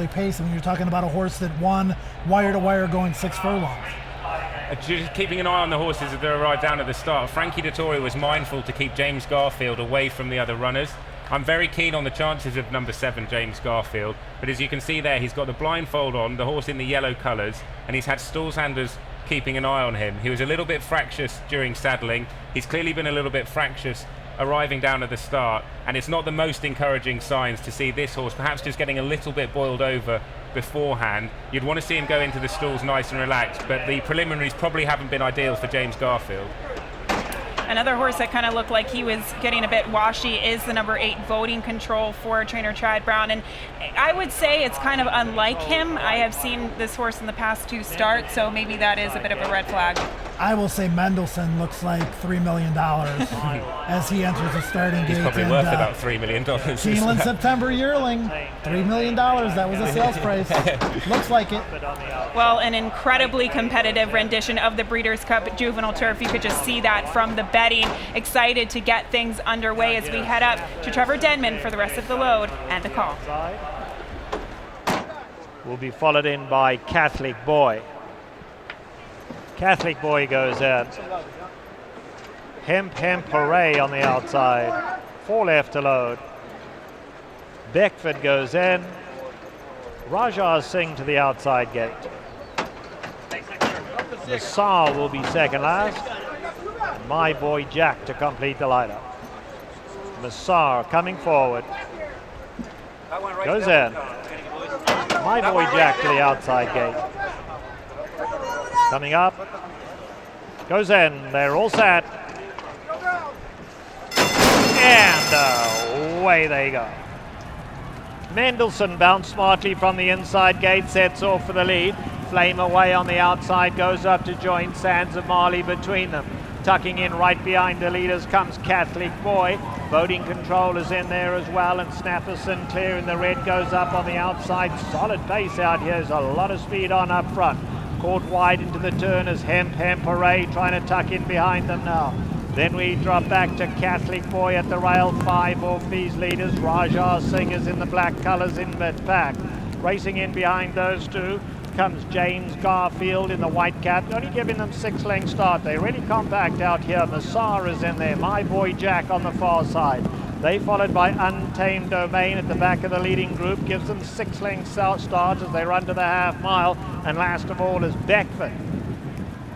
early pace. I mean, you're talking about a horse that won wire to wire going 6 furlongs. Just keeping an eye on the horses as they arrived down at the start. Frankie Dettori was mindful to keep James Garfield away from the other runners. I'm very keen on the chances of number 7, James Garfield, but as you can see there, he's got the blindfold on, the horse in the yellow colours, and he's had stalls handlers keeping an eye on him. He was a little bit fractious during saddling. He's clearly been a little bit fractious arriving down at the start, and it's not the most encouraging signs to see this horse perhaps just getting a little bit boiled over beforehand. You'd want to see him go into the stalls nice and relaxed, but the preliminaries probably haven't been ideal for James Garfield. Another horse that kind of looked like he was getting a bit washy is the number 8 Voting Control for trainer Chad Brown, and I would say it's kind of unlike him. I have seen this horse in the past 2 starts, so maybe that is a bit of a red flag. I will say Mendelssohn looks like $3 million as he enters the starting gate. He's probably worth about $3 million. Keeneland September yearling, $3 million. That was a sales price. Looks like it. Well, an incredibly competitive rendition of the Breeders' Cup Juvenile Turf. You could just see that from the betting. Excited to get things underway as we head up to Trevor Denman for the rest of the load and the call. Will be followed in by Catholic Boy. Catholic Boy goes in. Hemp Hooray on the outside. 4 left to load. Beckford goes in. Rajah Singh to the outside gate. Nassar will be second last. And My Boy Jack to complete the lineup. Nassar coming forward. Goes in. My Boy Jack to the outside gate. Coming up. Goes in. They're all set. And away they go. Mendelssohn bounced smartly from the inside gate, sets off for the lead. Flame Away on the outside goes up to join Sands of Marley between them. Tucking in right behind the leaders comes Catholic Boy. Voting Control is in there as well, and Snapperson clear in the red goes up on the outside. Solid pace out here. There's a lot of speed on up front. Caught wide into the turn as Hemp Hooray trying to tuck in behind them now. Then we drop back to Catholic Boy at the rail, 5 off these leaders. Rajah Singh is in the black colours in mid-pack. Racing in behind those two comes James Garfield in the white cap, only giving them 6-length start. They're really compact out here. Nassar is in there. My Boy Jack on the far side. They followed by Untamed Domain at the back of the leading group, gives them 6-length start as they run to the half mile. And last of all is Beckford.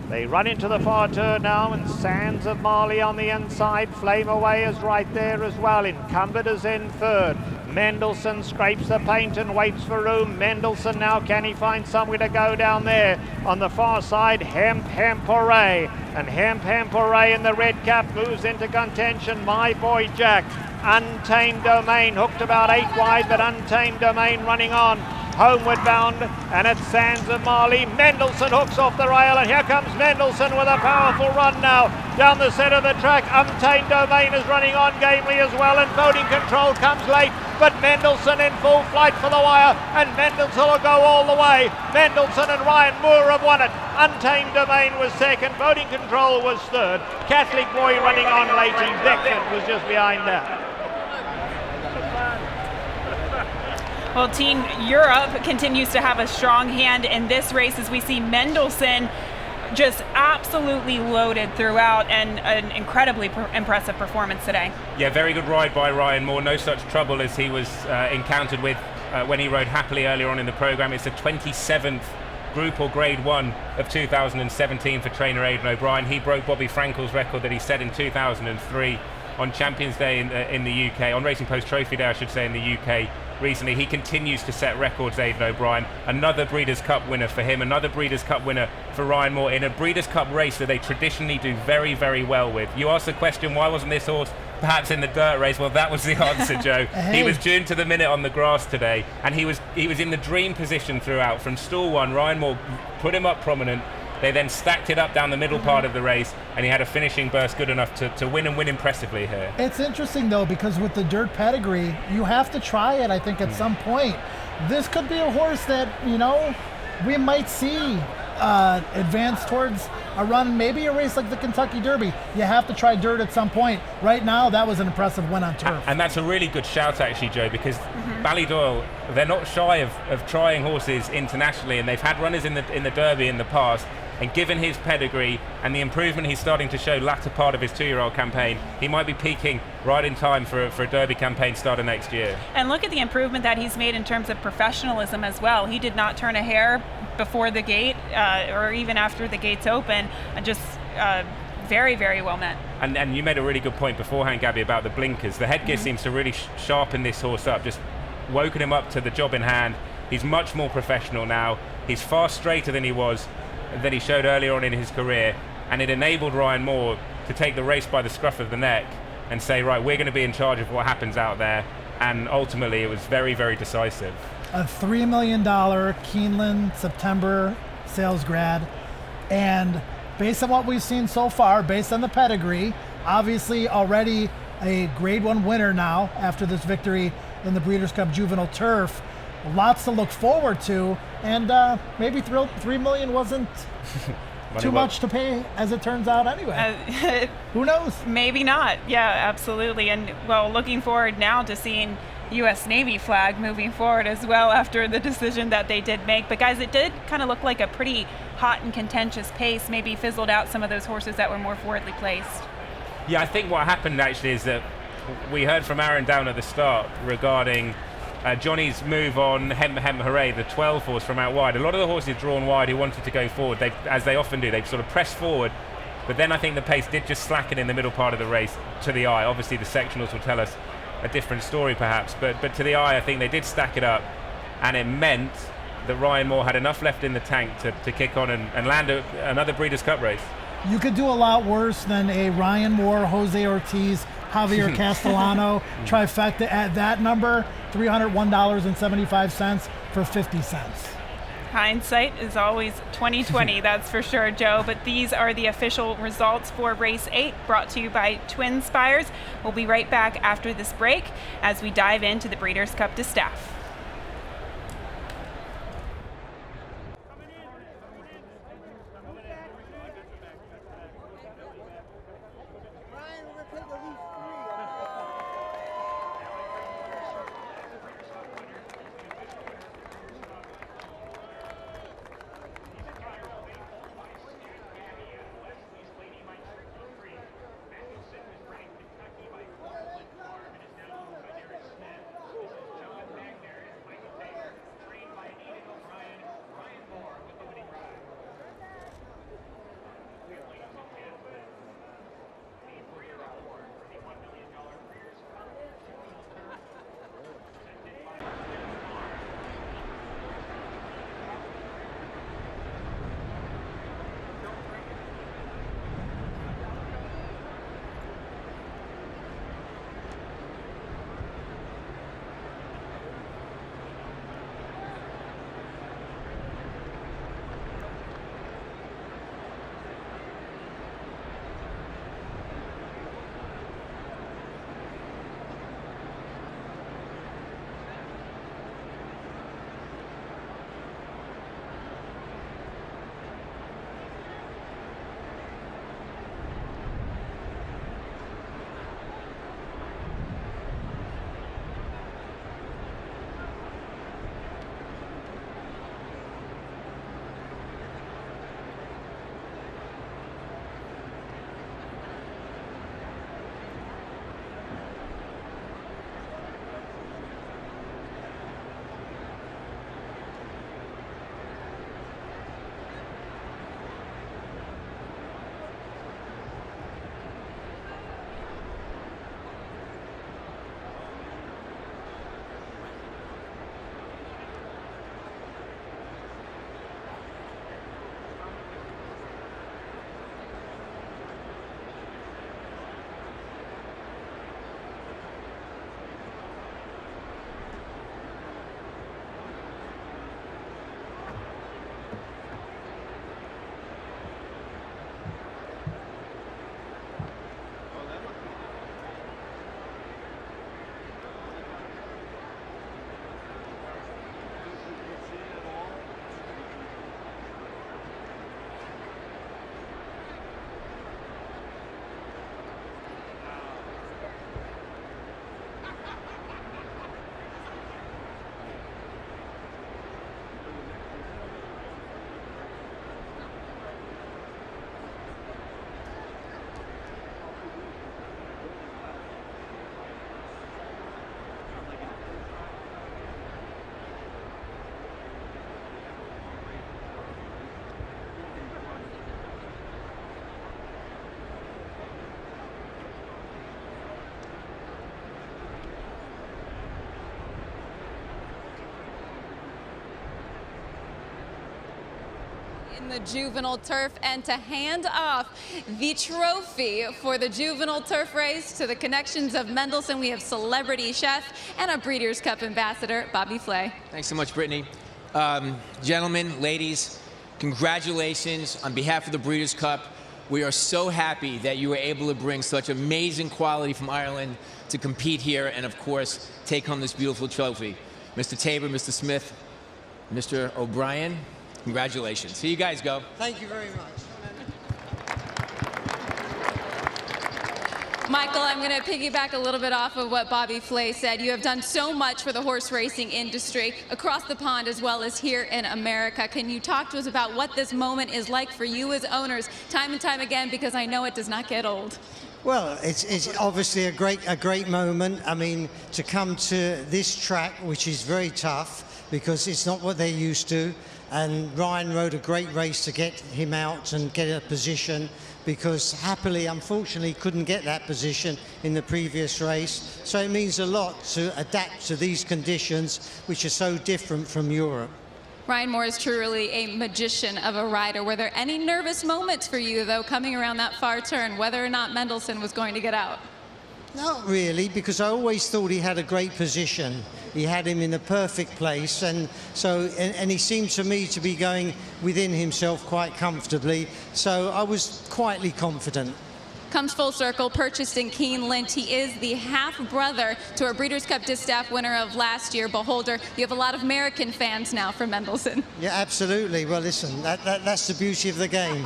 They run into the far turn now, and Sands of Marley on the inside. Flame Away is right there as well. Incumbent is in third. Mendelssohn scrapes the paint and waits for room. Mendelssohn now, can he find somewhere to go down there? On the far side, Hemp Hooray. And Hemp Hooray in the red cap moves into contention. My Boy Jack. Untamed Domain hooked about 8 wide, but Untamed Domain running on. Homeward bound, and it's Sands of Marley. Mendelssohn hooks off the rail, and here comes Mendelssohn with a powerful run now down the centre of the track. Untamed Domain is running on gamely as well, and Voting Control comes late, but Mendelssohn in full flight for the wire, and Mendelssohn will go all the way. Mendelssohn and Ryan Moore have won it. Untamed Domain was second, Voting Control was third. Catholic Boy running on late, and Beckford was just behind that. Well, Team Europe continues to have a strong hand in this race as we see Mendelssohn just absolutely loaded throughout, and an incredibly impressive performance today. Yeah, very good ride by Ryan Moore. No such trouble as he was encountered with when he rode happily earlier on in the programme. It's the 27th Group or Grade 1 of 2017 for trainer Aidan O'Brien. He broke Bobby Frankel's record that he set in 2003 on Champions Day in the UK, on Racing Post Trophy Day I should say in the UK recently. He continues to set records, Aidan O'Brien. Another Breeders' Cup winner for him, another Breeders' Cup winner for Ryan Moore in a Breeders' Cup race that they traditionally do very, very well with. You asked the question, why wasn't this horse perhaps in the dirt race? Well, that was the answer, Joe. He was tuned to the minute on the grass today, and he was in the dream position throughout. From stall 1, Ryan Moore put him up prominent. They then stacked it up down the middle part of the race, and he had a finishing burst good enough to win, and win impressively here. It's interesting, though, because with the dirt pedigree, you have to try it, I think, at some point. This could be a horse that, we might see advance towards a run, maybe a race like the Kentucky Derby. You have to try dirt at some point. Right now, that was an impressive win on turf. And that's a really good shout, actually, Joe, because Ballydoyle, they're not shy of trying horses internationally, and they've had runners in the Derby in the past. And given his pedigree and the improvement he's starting to show latter part of his 2-year-old campaign, he might be peaking right in time for a Derby campaign starting next year. And look at the improvement that he's made in terms of professionalism as well. He did not turn a hair before the gate or even after the gates open. Just very, very well met. And you made a really good point beforehand, Gabby, about the blinkers. The headgear seems to really sharpen this horse up, just woken him up to the job in hand. He's much more professional now. He's far straighter than he showed earlier on in his career, and it enabled Ryan Moore to take the race by the scruff of the neck and say, right, we're going to be in charge of what happens out there, and ultimately it was very, very decisive. A $3 million Keeneland September sales grad, and based on what we've seen so far, based on the pedigree, obviously already a Grade 1 winner now after this victory in the Breeders' Cup Juvenile Turf. Lots to look forward to, and maybe $3 million wasn't too much to pay, as it turns out anyway. Who knows? Maybe not. Yeah, absolutely. And well, looking forward now to seeing U.S. Navy flag moving forward as well after the decision that they did make. But guys, it did kind of look like a pretty hot and contentious pace, maybe fizzled out some of those horses that were more forwardly placed. Yeah, I think what happened actually is that we heard from Aaron down at the start regarding Johnny's move on Hem Hooray, the 12 horse from out wide. A lot of the horses drawn wide who wanted to go forward, as they often do, they've sort of pressed forward, but then I think the pace did just slacken in the middle part of the race to the eye. Obviously the sectionals will tell us a different story perhaps, but to the eye I think they did stack it up, and it meant that Ryan Moore had enough left in the tank to kick on and land another Breeders' Cup race. You could do a lot worse than a Ryan Moore, Jose Ortiz, Javier Castellano trifecta at that number, $301.75 for 50 cents. Hindsight is always 20/20, that's for sure, Joe. But these are the official results for Race 8, brought to you by Twin Spires. We'll be right back after this break as we dive into the Breeders' Cup Distaff. in the Juvenile Turf, and to hand off the trophy for the Juvenile Turf race to the connections of Mendelssohn, we have celebrity chef and a Breeders' Cup ambassador, Bobby Flay. Thanks so much, Brittany. Gentlemen, ladies, congratulations on behalf of the Breeders' Cup. We are so happy that you were able to bring such amazing quality from Ireland to compete here and, of course, take home this beautiful trophy. Mr. Tabor, Mr. Smith, Mr. O'Brien, congratulations. Here you guys go. Thank you very much. Michael, I'm going to piggyback a little bit off of what Bobby Flay said. You have done so much for the horse racing industry across the pond as well as here in America. Can you talk to us about what this moment is like for you as owners time and time again, because I know it does not get old? Well, it's obviously a great moment. I mean, to come to this track, which is very tough because it's not what they're used to, and Ryan rode a great race to get him out and get a position, because happily, unfortunately, couldn't get that position in the previous race. So it means a lot to adapt to these conditions, which are so different from Europe. Ryan Moore is truly a magician of a rider. Were there any nervous moments for you, though, coming around that far turn, whether or not Mendelssohn was going to get out? Not really, because I always thought he had a great position. He had him in the perfect place, and he seemed to me to be going within himself quite comfortably. So I was quietly confident. Comes full circle, purchased in Keeneland. He is the half-brother to our Breeders' Cup Distaff winner of last year, Beholder. You have a lot of American fans now for Mendelssohn. Yeah, absolutely. Well, listen, that's the beauty of the game.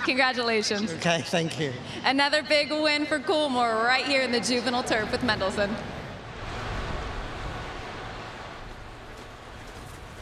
Congratulations. Okay, thank you. Another big win for Coolmore right here in the Juvenile Turf with Mendelssohn.